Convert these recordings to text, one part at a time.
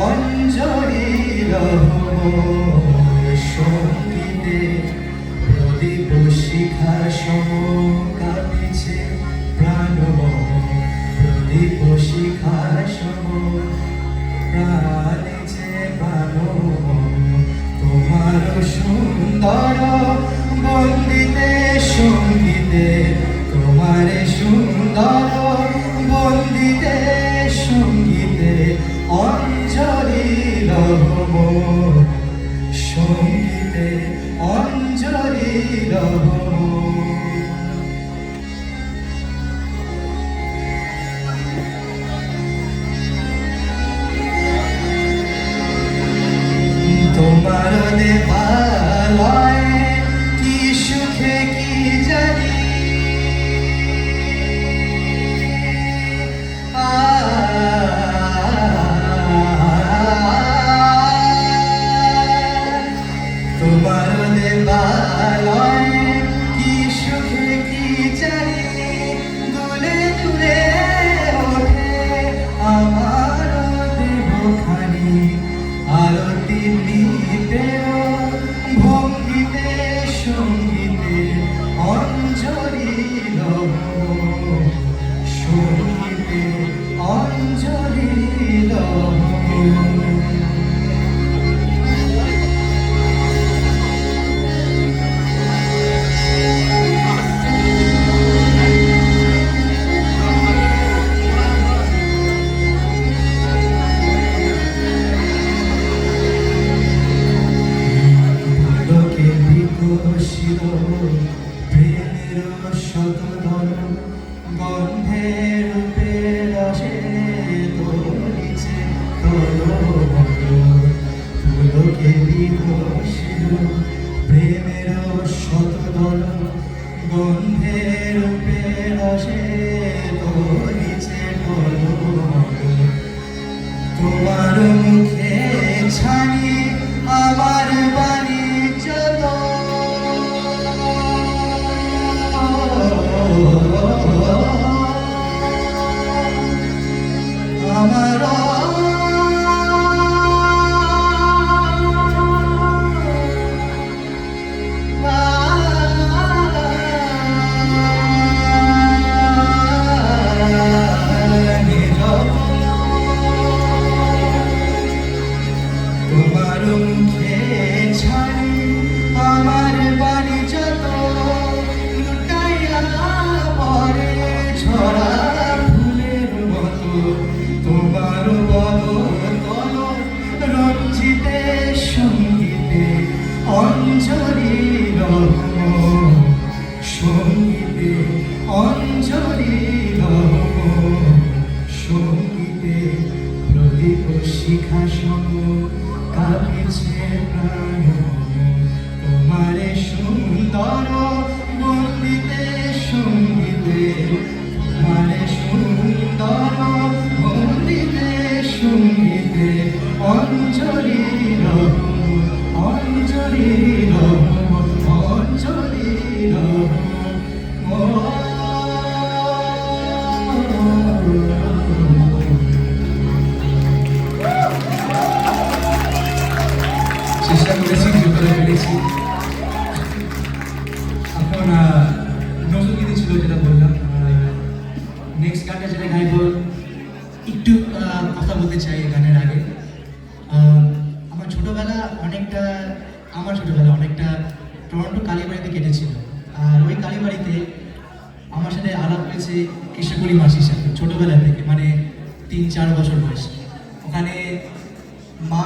অঞ্জলি সঙ্গীতে প্রদীপ শিখা সম কাঁপিছে প্রাণ প্রদীপ শিখা সম প্রাণিছে প্রাণ তোমার সুন্দর বন্দিতে সঙ্গীতে তোমার সুন্দর বন্দিতে সঙ্গীতে অঞ্জলি রহব সঙ্গীতে অঞ্জলি রহব তোমার দেবালয় কি সুখে কি জানি তোমার দেবালয় কি সুখে কি জানি দুলে দুলে ওঠে আমার দেবখানি আরতি নিতে ভঙ্গিতে সঙ্গীতে অঞ্জলি রব সঙ্গীতে অঞ্জলি রব প্রেমের শতধন গন্ধের রূপে রসে ধরিছে পুলকে বিকশিল প্রেমের শতধন গন্ধের রূপে রসে ধরিছে তোমার মুখে ছানি আমার বাণী চল আমার তোমার মুখে ছাড়ি আমার বাড়ি যত লুটাইয়া পরে ছড়া ফুলের মতো তোমার বদল রঞ্জিতে সঙ্গীতে অঞ্জলি রহম সঙ্গীতে অঞ্জলি রহম সঙ্গীতে প্রদীপ শিখা সম কাঁপিছে প্রাণ তোমারে সুন্দর বন্দিতে সঙ্গীতে তোমারে সুন্দর বন্দিতে সঙ্গীতে অঞ্জলি রহম অঞ্জলি রহম অঞ্জলি রহম চেষ্টা করেছি যতটা পেরেছি। এখন নতুন গীতি ছিল যেটা বললাম, নেক্সট গানটা যেটা গাইব একটু কথা বলতে চাই এই গানের আগে। আমার ছোটবেলা অনেকটা টরন্টো কালীবাড়িতে কেটেছিল। আর ওই কালীবাড়িতে আমার সাথে আলাপ হয়েছে কৃষ্ণকলি মাসির সাথে ছোটবেলা থেকে, মানে 3-4 বছর বয়স। ওখানে মা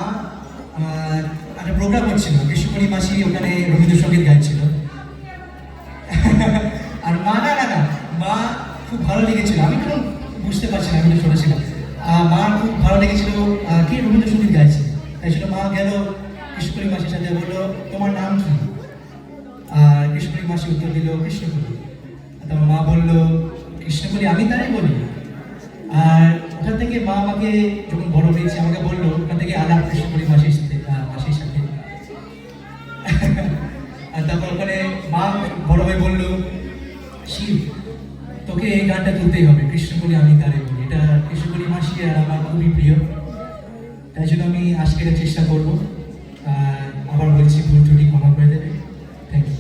একটা প্রোগ্রাম হচ্ছিল, কৃষ্ণকলি মাসি ওখানে রবীন্দ্রসঙ্গীত গাইছিল। আর মা খুব ভালো লেগেছিল, আমি কোনো বুঝতে পারছি না, আমি তো ছোট ছিলাম। মা খুব ভালো লেগেছিল কে রবীন্দ্রসঙ্গীত গাইছে, তাই ছিল মা গেল কৃষ্ণকলি মাসির সাথে, বললো তোমার নাম কি? আর কৃষ্ণকলি মাসি উত্তর দিল কৃষ্ণকলি। তারপর মা বললো কৃষ্ণকলি আমি তাই বলি। আর ওখান থেকে মা আমাকে যখন বড় হয়েছে আমাকে বললো ওখান থেকে আলাপ কৃষ্ণকলি মাসির সাথে। আর তারপর ওখানে মা বড় ভাই বললো শিব তোকে এই গানটা তুলতেই হবে, কৃষ্ণকলি আমি তারে বলি। এটা কৃষ্ণকলি মাসি আর আমার খুবই প্রিয়, তাই জন্য জন্য আমি আজকে এটা চেষ্টা করবো। আবার বলছি, ভুল ত্রুটি ক্ষমা করে দেবে। Thank you.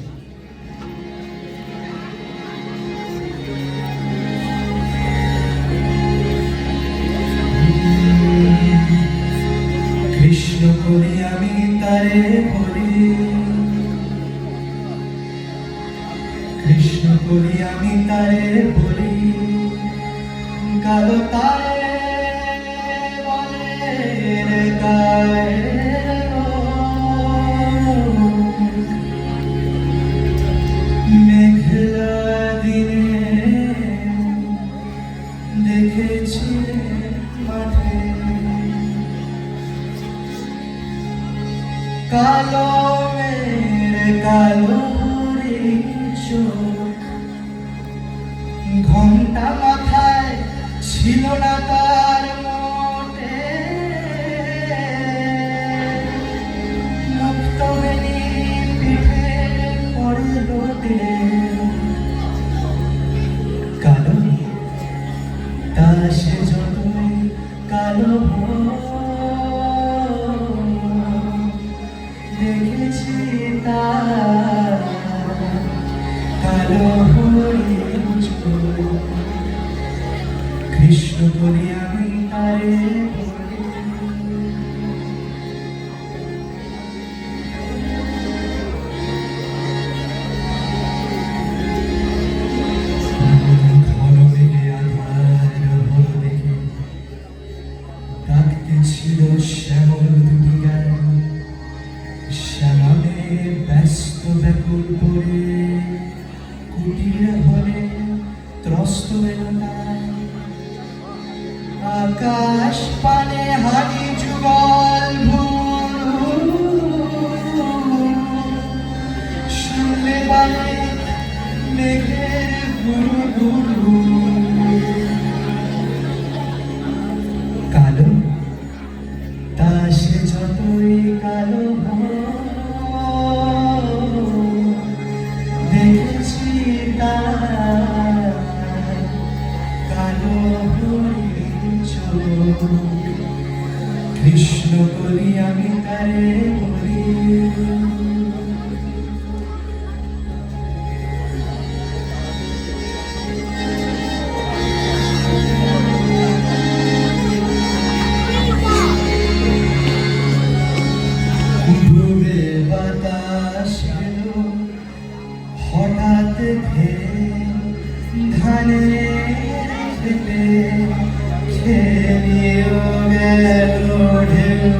কৃষ্ণ করি আমি তারে বলি, কৃষ্ণ করি আমি তারে বলি, কালো তারে বলে রে গায়ে মেঘলা দিনে দেখেছি মাঠে কালো মেরে কালো চোখ, ঘন্টা মাথায় ছিল না তার মোটে, মুক্ত বেনি পিঠে পড়ে লোটে, কালো তা সে যতই কালো দেখেছি তার কালো কৃষ্ণ করি আমি তারে ঘন বেগে আধার দেখে ডাকতে ছিল শ্যামল দুটি গায়ে, শ্যামলে ব্যস্ত ব্যাকুল করে কুটির হলে ত্রস্ত বেলায়, আকাশ পানে হানি যুগল শুনলে বালে মেঘের গুরু গুরু, কালো তা সে যতই কালো দেখেছি তার কালো কৃষ্ণ করি আমি তারে বলি, ডুবে বাতাস এলো হঠাৎ ধানের খেতে খেলিও গেল ঢেউ,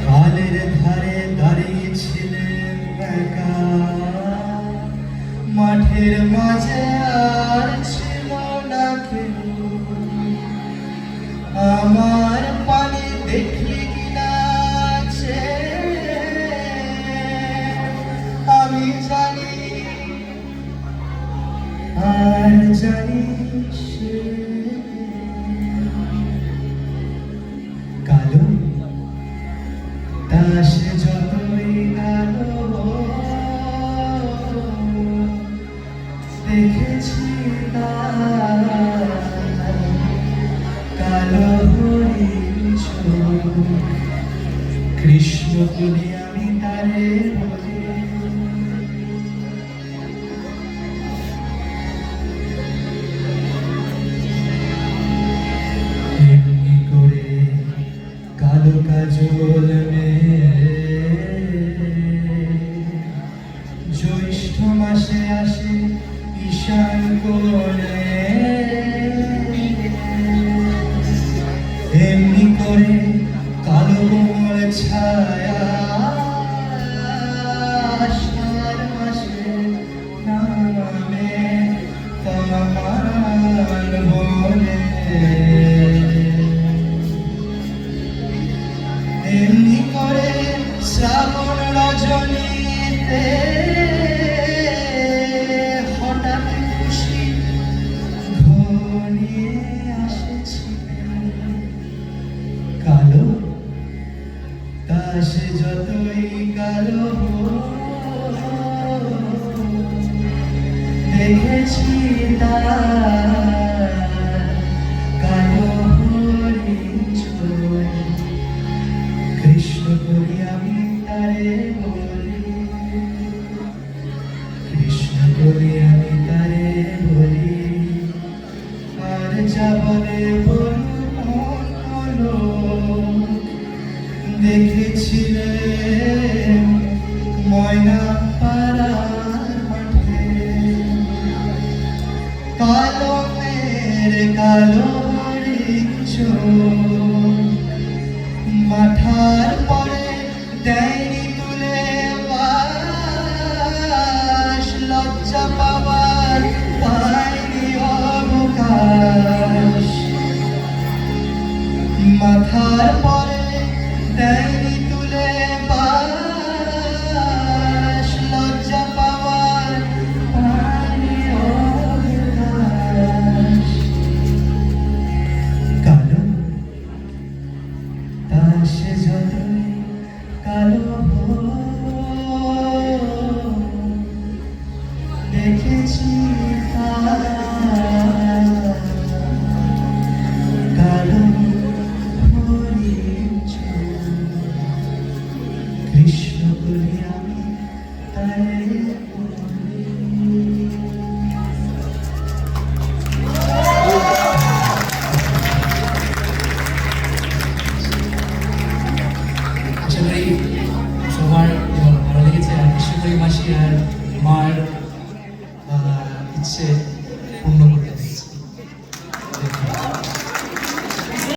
কালের ধারে দাঁড়িয়েছিলেন একা, মাঠের মাঝে আর ছিল না কেউ, আমার পানি দেখলি কিনা আমি জানি আর জানি কালো তা সে যতই কালো দেখেছি তার কালো কৃষ্ণ বলি আমি তারে বলি, এমনি করে কালো কাজল জ্যৈষ্ঠ মাসে আসে ঈশান কোণে, এমনি করে কালো কোমল ছায়া আষাঢ় মাসে নামে তোমার বনে, এমনি করে শ্রাবণ রজনীতে হঠাৎ খুশি ঘনিয়ে আসেছি, কালো তা সে যতই কালো দেখেছি তার কালো দেখেছিলে ময়না পাড়ার মাঠে কালো মেয়ের কালো মাথার পরে দেয়নি তুলে বাস লজ্জা পাবার পায়নি অবকাশ মাথার পরে দেয়নি তুলে বাস লজ্জা পাবার পায়নি অবকাশ কালো সে যতই কালো দেখেছি কালো কৃষ্ণ বলি আমি তাই সবার ভালো লেগেছে আর কৃষ্ণকরী মাসি আর মার ইচ্ছে পূর্ণ করতে